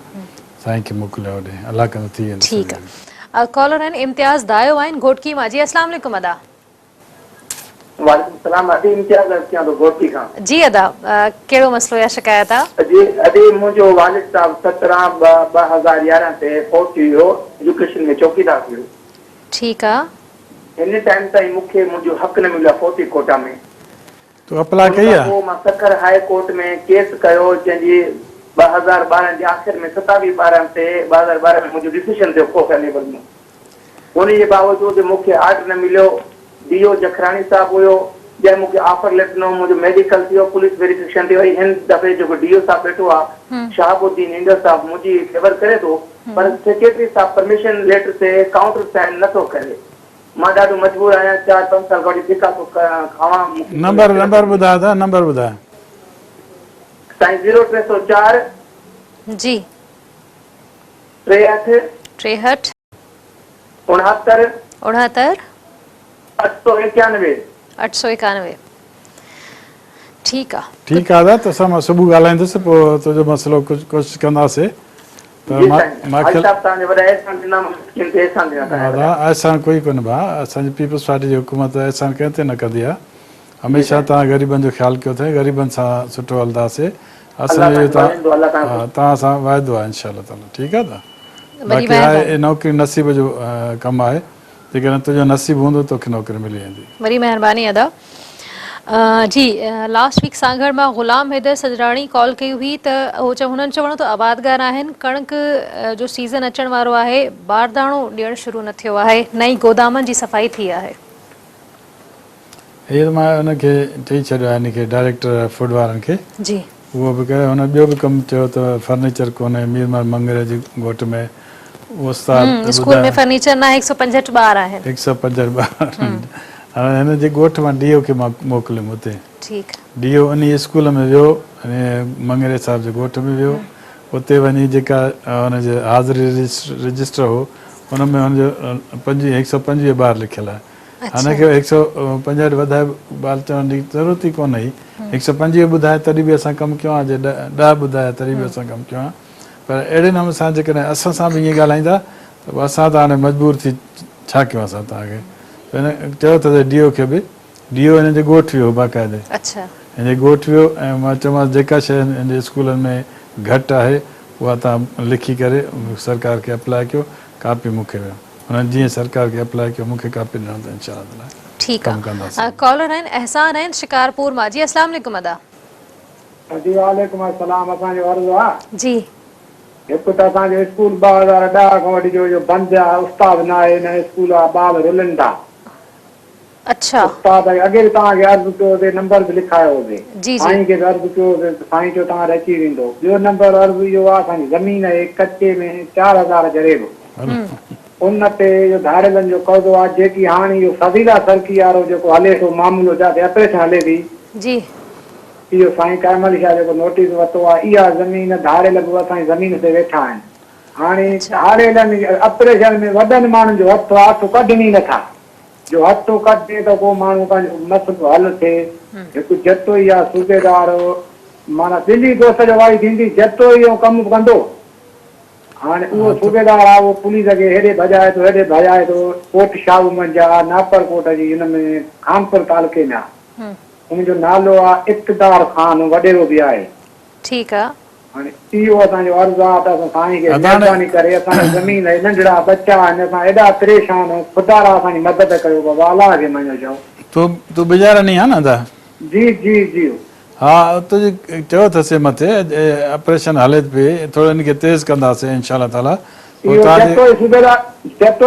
साईं खे मोकिलियो होॾे, अलाह कंदो थी वेंदो। ठीकु आहे। कॉलर आहिनि इम्तियाज़ दायो आहिनि घोटकी मां। जी अस्सलाम वालेकुम अदा। वालेकुम सलाम। अदी इम्तियाज़ अचियां थो घोटकी खां। जी अदा, कहिड़ो मसइलो या शिकायत आहे? अदी मुंहिंजो वालिद साहब 17/2011 ते फौत थी वियो, एजुकेशन में चौकीदार हुयो। ठीकु आहे। हिन टाइम ताईं मूंखे मुंहिंजो हक़ न मिलियो फौती कोटा में। तो अप्लाई कई आहे? पोइ मां सखर हाई कोर्ट में केस कयो, जंहिंजी 2012 जे आख़िर में 27/12 ते 2012 में मुंहिंजो डिसीजन थियो कोर्ट लेवल में। उन जे बावजूदि मूंखे ऑर्डर न मिलियो। DO जखराणी साहब हुयो, जंहिं मूंखे ऑफर लेटर ॾिनो, मुंहिंजो मेडिकल थियो, पुलिस वेरिफिकेशन थियो। हिन दफ़े जेको DO साहब वेठो आहे शहाबुद्दीन इंदर साहब, मुंहिंजी फेवर करे थो, पर सेक्रेटरी साहब परमिशन लेटर ते काउंटर साइन नथो करे। मां ॾाढो मजबूर आहियां, 4-5 साल खां धिका थो खावां। नंबर ॿुधाए था, नंबर ॿुधाए। साईं 0304 जी 63 63 69 69 891 ठीकु891। आहे दादा, तोसां मां सुबुह ॻाल्हाईंदुसि, पोइ तुंहिंजो मसइलो कोशिशि कंदासीं। एहसान कोई कोन्हे भाउ, असांजी पीपल्स पार्टी जी हुकूमत एहसान कंहिं ते न कंदी आहे। हमेशह तव्हां ग़रीबनि जो ख़्यालु कयो अथई, ग़रीबनि सां सुठो हलंदासीं। असांजो तव्हां सां वाइदो आहे इनशाअल्लाह ताला। ठीकु आहे त बाक़ी आहे नौकिरी नसीब जो कमु आहे, जेकॾहिं तुंहिंजो नसीबु हूंदो तोखे नौकिरी मिली वेंदी। वॾी महिरबानी अदा। जी लास्ट वीक सांगड़ मां ग़ुलाम हैदर सजराणी कॉल कई हुई त हुननि चवणो त आबादगार आहिनि, कणिक जो सीज़न अचण वारो आहे, बारदाणो ॾियणु शुरू न थियो आहे, नई गोदामनि जी सफ़ाई थी आहे। हीअ मां हुनखे चई छॾियो आहे, हिनखे डायरेक्टर फूड वारनि खे, जी उहो बि करे। हुन ॿियो बि कमु चयो त फर्नीचर कोन्हे मीरमर मंगरे जे ॻोठ में, उहो स्कूल में फर्नीचर न 165 ॿार आहिनि। 165 ॿार। हाणे हिन जे ॻोठ मां DO खे मां मोकिलियुमि हुते। ठीकु। DO उन स्कूल में वियो, मंगरे साहिब जे ॻोठ में वियो, उते वञी जेका हुनजे हाज़िरी रजिस्टर हो हुन में हुनजो 125 ॿार लिखियलु आहे। हुनखे 165 वधाए ॿार चवण जी ज़रूरत ई कोन हुई। 125 ॿुधाए तॾहिं बि असां कमु कयो आहे, जे 10 ॿुधाए तॾहिं बि असां कमु कयो आहे। पर अहिड़े नमूने सां जेकॾहिं असां सां बि ईअं ॻाल्हाईंदा त असां त हाणे मजबूर थी छा कयूं असां तव्हांखे। चयो त DO खे बि, DO हिन जे ॻोठ वियो बाक़ाइदे, हिन जे ॻोठ वियो ऐं मां चयोमांसि जेका शइ हिन जे स्कूलनि में घटि आहे उहा तव्हां लिखी करे सरकार खे अप्लाई कयो, कापी मूंखे वियो। हुननि जीअं सरकार खे अप्लाई कयो, मूंखे कापी ॾिनो त इंशाअल्लाह ठीकु आहे। कॉलर आहिनि एहसान आहिनि शिकारपुर मां। जी अस्सलाम वालेकुम अदा। जी वालेकुम अस्सलाम। असांजो अर्ज़ु आहे जी, हिकु त असांजो स्कूल 2010 खां वठी जो बंदि आहे, उस्ताद न आहे, न स्कूल आहे, ॿार रुलनि था। अच्छा उस्ताद अॻे बि तव्हांखे अर्ज़ु कयो हुजे, नंबर बि लिखायो हुजे, जी साईं खे बि अर्ज़ु कयो हुजे, साईं चयो तव्हां अची वेंदो। ॿियो नंबर अर्ज़ु इहो आहे, असांजी ज़मीन आहे कच्चे में 4000 जरेबो, उन ते इहो धाड़ेलनि जो कौज़ो आहे। जेकी हाणे इहो फज़ीला सरकी वारो जेको हले थो मामलो, जिते ऑपरेशन हले थी, जी इहो साईं कामल शाह जेको नोटिस वरितो आहे, इहा ज़मीन धाड़े लॻो असांजी ज़मीन ते वेठा आहिनि। हाणे धाड़ेलनि ऑपरेशन में वॾनि माण्हुनि जो हथु हथु कढनि ई नथा, जो हथु कढे त को माण्हू पंहिंजो मसइलो हल थिए। हिकु जतो ई आहे सूबेदार, माना दिल्ली दोस्त जो वारी थींदी जतो ई कमु कंदो। हाणे उहो सूबेदार आहे, उहो पुलिस खे हेॾे भॼाए थो हेॾे भॼाए थो। कोट शाहूगंज आहे, नापरकोट जी हिन में खानपुर तालुके में आहे। उनजो नालो आहे इक़्तिदार ख़ान, वॾेरो बि आहे। ठीकु आहे। हाणे इहो असांजो अर्ज़ु आहे त असां साईं खे महिरबानी करे असांजी ज़मीन नंढड़ा बच्चा आहिनि, असां एॾा परेशान आहियूं, ख़ुदा असांजी मदद कयो बाबा, अलाह खे मञो चओ। तूं बिजारनी आहे न दा? जी जी जी। हा तुंहिंजी चयो अथसि मथे ऑपरेशन हले पई, थोरो हिनखे तेज़ कंदासीं इंशाल्लाह ताला। जतो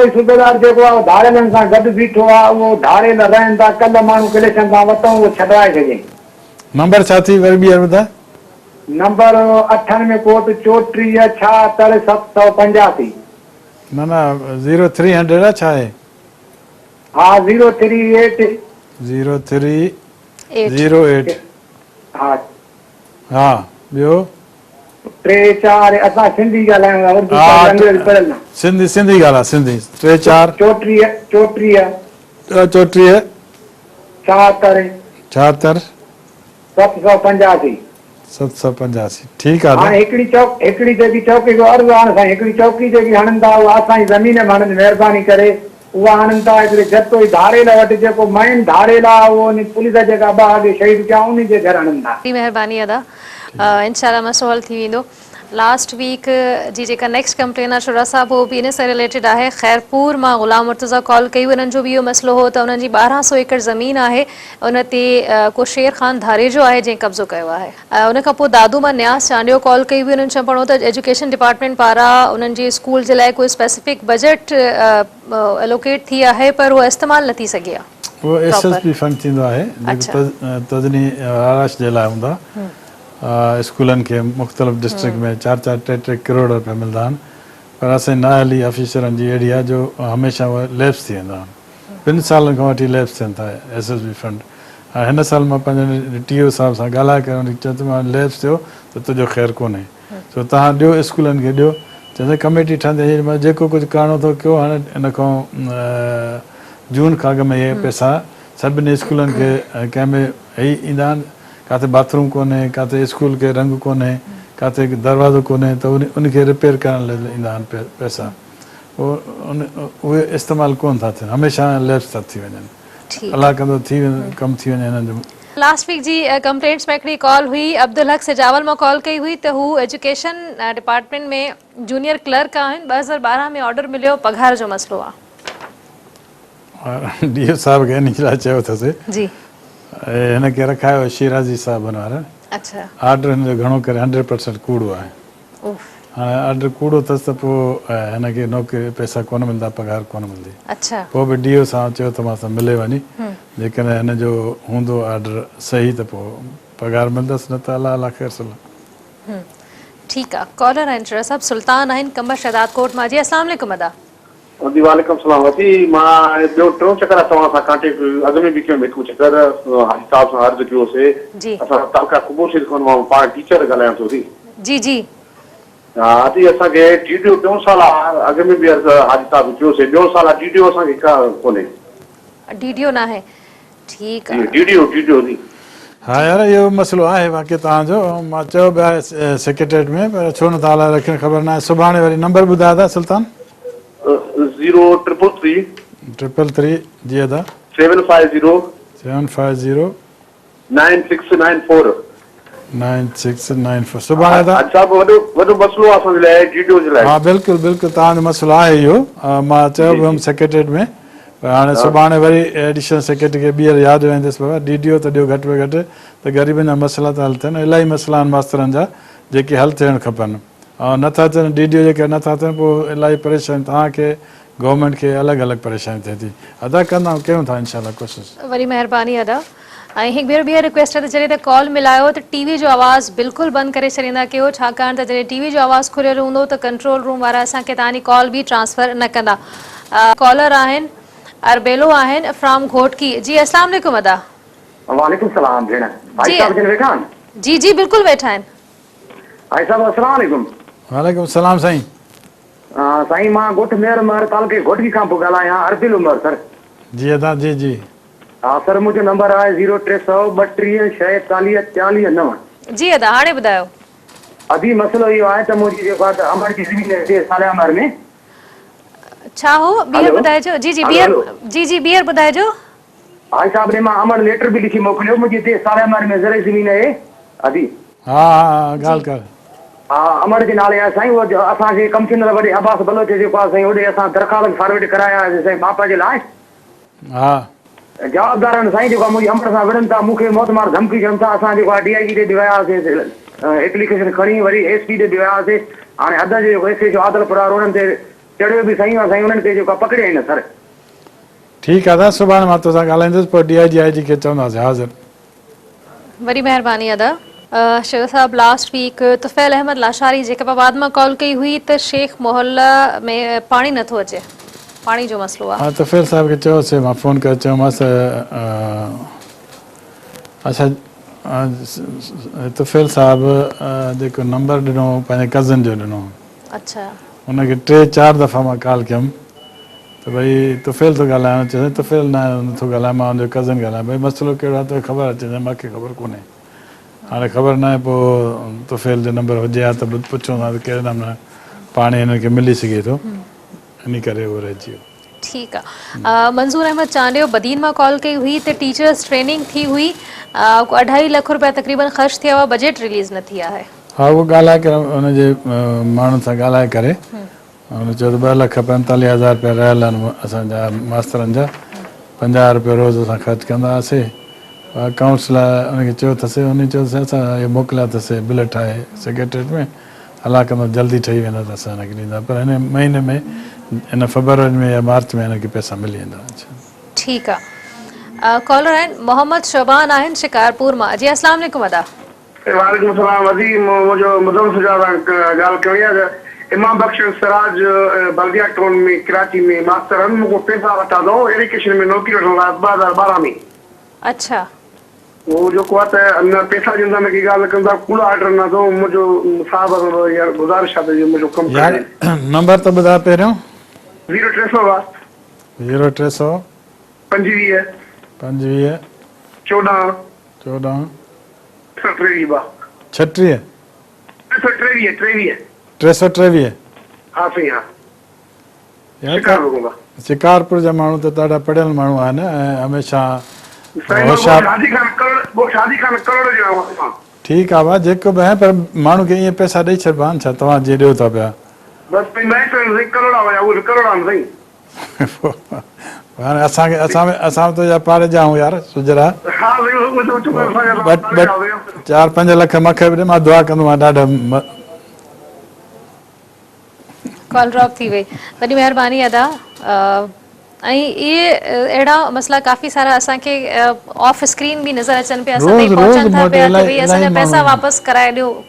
ई सूबेदार जेको आहे धाड़ेलनि सां गॾु बीठो आहे, उहो धाड़ेल रहनि था। कल्ह माण्हू कलेक्शन सां वरितऊं, उहो छॾाए छॾियईं। नंबर छा थी वरी ॿीहर ॿुधाए? नंबर 98 कोट 34 76 785। न न 0300 आहे छा आहे? हा 038 0308। हा हा ॿियो? 3 4 असां सिंधी ॻाल्हायूं था, उर्दू अंग्रेजी पढ़ियल न। सिंधी ॻाल्हाए, सिंधी। 3 4 34 34 74 76 785। 785 ठीकु आहे। हाणे हिकिड़ी जेकी चौकी जो अर्ज़ु आहे साईं, हिकिड़ी चौकी जेकी हणनि था उहा असांजी ज़मीन में हणनि, महिरबानी करे उहा हणनि था। हिकिड़े जतो ई धाड़ेल वटि जेको मेन धाड़ेल आहे, उहो पुलिस जेका ॿ अॻे शहीद थिया उन जे घर हणनि था। महिरबानी अदा, इंशाल्लाह मसलो हल थी वेंदो। लास्ट वीक जी जेका नेक्स्ट कंप्लेन आहे शुरा साहब, उहो बि इन सां रिलेटेड आहे। खैरपुर मां ग़ुलाम मुर्तज़ा कॉल कई, उन्हनि जो बि इहो मसलो हो त उन्हनि जी 1200 एकड़ ज़मीन आहे, उन ते को शेर ख़ान धारे जो आहे जंहिं कब्ज़ो कयो आहे। उन खां पोइ दादू मां न्यास चांडियो कॉल कई हुई, उन्हनि चवणो त एजुकेशन डिपार्टमेंट पारां उन्हनि जे स्कूल जे लाइ कोई स्पेसिफिक बजट एलोकेट थी आहे, पर उहो इस्तेमालु न थी सघे आहे। उहो SSP फंड थींदो आहे जेको तजनी आराश जे लाइ हूंदा। स्कूलनि खे मुख़्तलिफ़ डिस्ट्रिक्ट में 4-4 3-3 करोड़ रुपया मिलंदा आहिनि, पर असांजी नाअहली ऑफिसरनि जी अहिड़ी आहे जो हमेशह उहे लैप्स थी वेंदा आहिनि। 2 सालनि खां वठी लैप्स थियनि था SSP फंड। हाणे हिन साल मां पंहिंजे TO साहिब सां ॻाल्हाए करे उनखे चयो त मां लैप्स थियो त तुंहिंजो ख़ैरु कोन्हे, सो तव्हां ॾियो स्कूलनि खे ॾियो। चवंदे कमेटी ठहंदी, मां जेको कुझु करिणो थो कयो। हाणे इन खां जून खां अॻु में इहे पैसा सभिनी स्कूलनि खे कंहिं में हेई ईंदा आहिनि। किथे बाथरूम कोन्हे, किथे स्कूल खे रंग कोन्हे, किथे दरवाज़ो कोन्हे, त उनखे रिपेयर करण लाइ ईंदा आहिनि पैसा। उहे इस्तेमालु कोन था थियनि, हमेशह लैप्स था थी वञनि। अलाह कंदो कमु थी वञे हिननि जो। लास्ट वीक जी कंप्लेंट्स में हिकिड़ी कॉल हुई, अब्दुल हक सिजावल मां कॉल कई हुई त हू एजुकेशन डिपार्टमेंट में जूनियर क्लर्क आहिनि। 2012 में ऑर्डर मिलियो, पघार जो मसलो आहे। DO साहिब खे इन लाइ चयो अथसि जी हिनखे रखायो शिराज़ी साहिबनि वारनि। अच्छा। ऑर्डर हिन जो घणो करे 100% कूड़ो आहे। हाणे ऑर्डर कूड़ो अथसि त पोइ हिनखे नौकिरी पैसा कोन मिलंदा, पघार कोन मिलंदी। अच्छा। पोइ बि DO सां चयो त मां सां मिले वञी, जेकॾहिं हिन जो हूंदो ऑर्डर सही त पोइ पघार मिलंदसि, न त अलाह अलाह ख़ैर सलाह। ठीकु आहे। कॉलर आहिनि शुरा साहब, सुल्तान आहिनि कमर शहदाद कोट मां। जी अस्सलाम वालेकुम अदा। वालेकुम सलाम। वती मां ॿियो टियों चक्कर तव्हां सां कांटेक्ट अॻु में बि कयो, हिकु चक्कर हिसाब सां अर्ज़ु कयोसीं। असां तालका कबूर शरीफ़ खां पाण टीचर ॻाल्हायां थो थी। जी जी। हा थी असांखे DDO 2 साल अॻु में बि अर्ज़ु हाजी साहिब कयोसीं, ॿियो साल DDO असांखे का कोन्हे। DDO न आहे। ठीकु आहे। DDO थी। हा यार इहो मसइलो आहे बाक़ी तव्हांजो। मां चयो पिया सेक्रेटरीट में, पर छो नथा हलाए रखनि ख़बर न आहे। सुभाणे वरी नंबर ॿुधायो था सुल्तान? 0333 जी अदा 750 9694 सुभाणे था। अच्छा वॾो मसइलो आहे असांजे लाइ DDO जे लाइ। हा बिल्कुलु बिल्कुलु तव्हांजो मसइलो आहे इहो। मां चयो पियो हुउमि सेक्रेटरीट में, पर हाणे सुभाणे वरी एडिशनल सेक्रेटरी खे ॿीहर यादि वेंदुसि बाबा DDO त ॾियो घटि में घटि, त ग़रीबनि जा मसइला था हल थियनि। इलाही मसइला आहिनि मास्तरनि जा जेके हल थियणु खपनि, ऐं नथा थियनि DDO जेके नथा थियनि पोइ इलाही परेशानी तव्हांखे गवर्नमेंट खे अलॻि अलॻि परेशानी थिए थी। अदा कंदा कयूं था इंशाल्लाह कोशिशि। वरी महिरबानी अदा। ऐं हिकु ॿियो रिक्वेस्ट आहे त जॾहिं त कॉल मिलायो त TV जो आवाज़ु बिल्कुलु बंदि करे छॾींदा कयो, छाकाणि त जॾहिं TV जो आवाज़ु खुलियल हूंदो त कंट्रोल रूम वारा असांखे तव्हांजी कॉल बि ट्रांसफर न कंदा। कॉलर आहिनि अरबेलो आहिनि फ्रॉम घोटकी। जी अस्सलाम वालेकुम अदा। वालेकुम सलाम भेण। भाई जी। साहब जिन वेठा आहिनि? जी जी बिल्कुलु वेठा आहिनि। भाई साहब अस्सलाम वालेकुम। वालेकुम सलाम साईं। साईं मां ॻोठ मेहर महर तालुके घोटकी खां पियो ॻाल्हायां, अर्बिल उमर सर। जी अदा जी जी। हा सर, मुंहिंजो नंबर आहे 0332 जी अदा हाणे ॿुधायो। अभी मसइलो इहो आहे त मुंहिंजी जेको आहे अमर जी ज़मीन हिते सालियामर में। छा हो ॿीहर हेलो? ॿुधाइजो। जी जी हेलो, ॿीहर हेलो। जी जी ॿीहर ॿुधाइजो। भाई साहब ने मां अमर लेटर बि लिखी मोकिलियो, मुंहिंजी हिते सालियामर में ज़रे ज़मीन आहे अभी। हा हा ॻाल्हि कर। हा अमर जे नाले आहे साईं। उहो असांखे कमिशनर वॾे अब्बास बलोच जेको आहे साईं, होॾे असां दरख़्वास्त फॉरवर्ड कराया साईं मापा जे लाइ। हा जवाबदारनि साईं जेको आहे मुंहिंजी अमर सां विढ़नि था, मूंखे मौतमार धमकी ॾियनि था। असां जेको आहे DIG ते बि वियासीं, एप्लीकेशन खणी वरी SP ते बि वियासीं। हाणे अध जो जेको SHO आदलपुर आहे उन्हनि ते चढ़ियो बि साईं आहे साईं, उन्हनि ते जेको आहे पकड़िया आहिनि सर। ठीकु आहे दादा, सुभाणे मां तोसां ॻाल्हाईंदुसि, पोइ DIG खे चवंदासीं हाज़िर। वरी महिरबानी अदा। शेख साहब लास्ट वीक तुफ़ैल अहमद लाशारी जेके बाद में कॉल कई हुई त शेख मोहल्ला में पानी नथो अचे, पानी जो मसलो आहे। हाँ तुफ़ैल साहब खे चयोसीं, मां फ़ोन करे चयोमांसि अच्छा तुफ़ैल साहब जेको नंबर ॾिनो पंहिंजे कज़न जो ॾिनो, अच्छा हुनखे 3-4 दफ़ा मां कॉल कयुमि त भई तुफ़ैल थो ॻाल्हायां, चयोसीं तुफ़ैल नथो ॻाल्हायां, मां हुनजो कज़न ॻाल्हायां। भई मसइलो कहिड़ो आहे तोखे ख़बर अचे? मूंखे ख़बर कोन्हे। हाणे ख़बर न आहे, पोइ तुफ़ैल जो नंबर हुजे हा त पुछूं था त कहिड़े नमूने पाणी हिनखे मिली सघे थो, इन करे उहो रहिजी वियो। ठीक है। मंजूर अहमद चांडियो बदीन में कॉल कई हुई तो टीचर्स ट्रेनिंग थी हुई, 2.5 लाख रुपया तकरीबन खर्च थिया हुआ, बजट रिलीज़ न थिया है। हाँ वो ॻाल्हाए करे हुनजे माण्हुनि सां ॻाल्हाए करे हुन चयो त 2,45,000 रुपया रहियल आहिनि असांजा मास्तरनि जा, 50 रुपया रोज़ असां ख़र्चु कंदा हुआसीं। अकाउंट्स लाइ हुनखे चयो अथसि, हुन चयो अथसि असां इहे मोकिलिया अथसि बिल ठाहे सेक्रेटरीट में, हलाक में जल्दी ठही वेंदा त असां हिनखे ॾींदा, पर हिन महीने में इन फरवरी में या मार्च में हिनखे पैसा मिली वेंदा। ठीक है। कॉलर आहिनि मोहम्मद शबान आहिनि शिकारपुर मां। जी अस्सलाम वालेकुम अदा। वालेकुम सलाम। अजी मुझे मुदम सुजा गाल करणी है। इमाम बख्श सिराज बल्दिया टाउन में कराची में मास्टर हम को पैसा वठा दो एजुकेशन में नौकरी वठण लाइ 2012 में। अच्छा वो जो को है न पैसा जिंदा में की गाल कंदा कूड़ा ऑर्डर ना दो मुझे साहब यार गुजारिश है जो मुझे कम यार नंबर तो ॿुधाए पहिरियों। 0300 0300 25 25 14 14 36 36 323 323। हाँ सही हाँ यार शिकारपुर जा माण्हू त ॾाढा पढ़ियल माण्हू आहिनि ऐं हमेशह ठीकु आहे भाउ जेको बि आहे, पर माण्हू खे ईअं पैसा ॾेई छॾिबा आहिनि छा तव्हां जीअं ॾियो था पिया? हाणे असांखे असां त पाड़े जा आहियूं यार सुजरा, 4-5 लख मूंखे बि ॾे, मां दुआ कंदो आहियां ॾाढा। कॉल ड्रॉप थी वई, वॾी महिरबानी अदा। ऐं इहे अहिड़ा मसला काफ़ी सारा असांखे ऑफ स्क्रीन बि नज़र अचनि पिया, असां ताईं पहुचनि था पिया कि भई असांजा पैसा वापसि कराए ॾियो।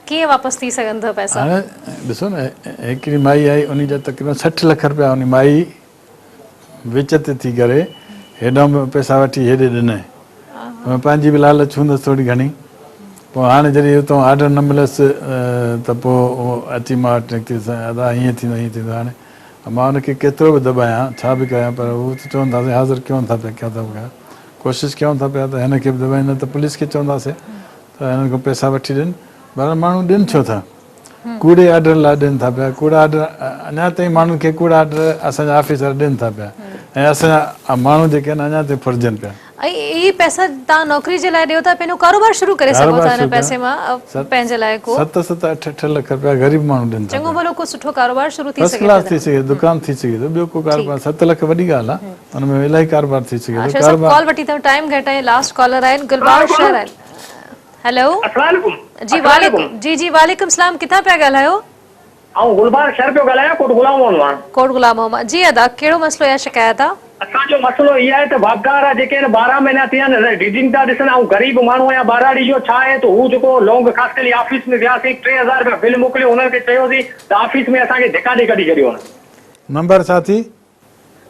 कीअं वापसि थी सघनि था पैसा? हाणे ॾिसो न, हिकिड़ी माई आई, उन जा तक़रीबन 60 लख रुपया उन माई विच ते थी करे हेॾां पैसा वठी हेॾे ॾिनई, पंहिंजी बि लालच हूंदसि थोरी घणी। पोइ हाणे जॾहिं हुतां ऑर्डर न मिलयसि त पोइ अची मां वटि निकिती, अदा हीअं थींदो हीअं थींदो। हाणे मां हुनखे केतिरो बि दॿायां, छा बि कयां, पर हू त चवंदासीं हाज़िर कयूं था पिया, कयूं था पिया, कोशिशि कयूं था पिया त हिनखे बि दॿाईंदा त पुलिस खे चवंदासीं त हिननि खां पैसा वठी ॾियनि। पर माण्हू ॾियनि छो था? कूड़े ऑर्डर लाइ ॾियनि था पिया। कूड़ा ऑर्डर अञा ताईं माण्हुनि खे कूड़ा ऑर्डर असांजा ऑफिसर ॾियनि था पिया, ऐं असांजा माण्हू जेके आहिनि अञा ताईं फुरिजनि पिया। ऐं इहे पैसा तव्हां नौकरी जे लाइ ॾियो था, पंहिंजो कारोबार शुरू करे सघो था हिन पैसे मां, पंहिंजे लाइ को 7-8 लख रुपया ग़रीब माण्हू ॾियनि था। चङो भलो को सुठो कारोबार शुरू थी फर्स्ट सघे क्लास थी सघे, दुकान थी सघे थो, ॿियो को कारोबार। 7 लख वॾी ॻाल्हि आहे, हुनमें इलाही कारोबार थी सघे थो। कॉल वठी अथव, टाइम घटि आहे। लास्ट कॉलर आहिनि गुलबाग शहर आहिनि। हेलो जी वालेकुम जी वालेकुम सलाम, किथां पिया ॻाल्हायो? गुलबाग शहर पियो ॻाल्हायां, कोट गुलाम मोहम्मद। कोट गुलाम मोहम्मद जी अदा, कहिड़ो मसलो या शिकायत आहे? असांजो मसलो इहो आहे त वापदार जेके 12 महीना थिया आहिनि रीडिंग था ॾिसनि, ऐं ग़रीब माण्हू आहियां, 12 ॾींहं जो छा आहे त हू जेको लोंग ख़ासि करे ऑफिस में वियासीं, 3000 रुपया बिल मोकिलियो, हुननि खे चयोसीं त ऑफिस में असांखे धिका ॾेई कढी छॾियो। नंबर छा थी?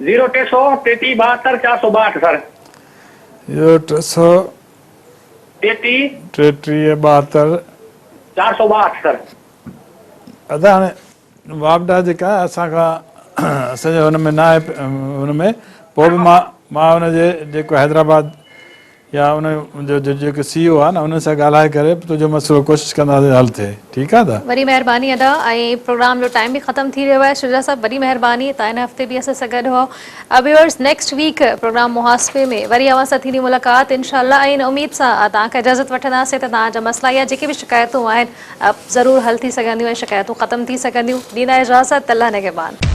0300 33 72 462 सर। इहो 33 333 462 सर। अदा हाणे वापडा जेका असांखां असांजे हुन में न आहे हुन में पोइ बि मां हुनजे जेको हैदराबाद या उन जो जेको CEO आहे न उन सां ॻाल्हाए करे तुंहिंजो मसइलो कोशिशि कंदासीं हल थिए। ठीकु आहे त वरी महिरबानी अदा ऐं प्रोग्राम जो टाइम भी ख़त्म थी रहियो आहे। शुजा साहब वरी महिरबानी तव्हां हिन हफ़्ते बि असां सां गॾु हुओ। व्यूअर्स नेक्स्ट वीक प्रोग्राम मुहासबे में वरी अवां सां थींदी मुलाक़ात इंशाअल्लाह ऐं उमेद सां तव्हांखां इजाज़त वठंदासीं त तव्हांजा मसइला या जेके बि शिकायतूं आहिनि ज़रूरु हल थी सघंदियूं ऐं शिकायतूं ख़त्म थी सघंदियूं। ॾींदा इजाज़त, अल्लाह निगहबान।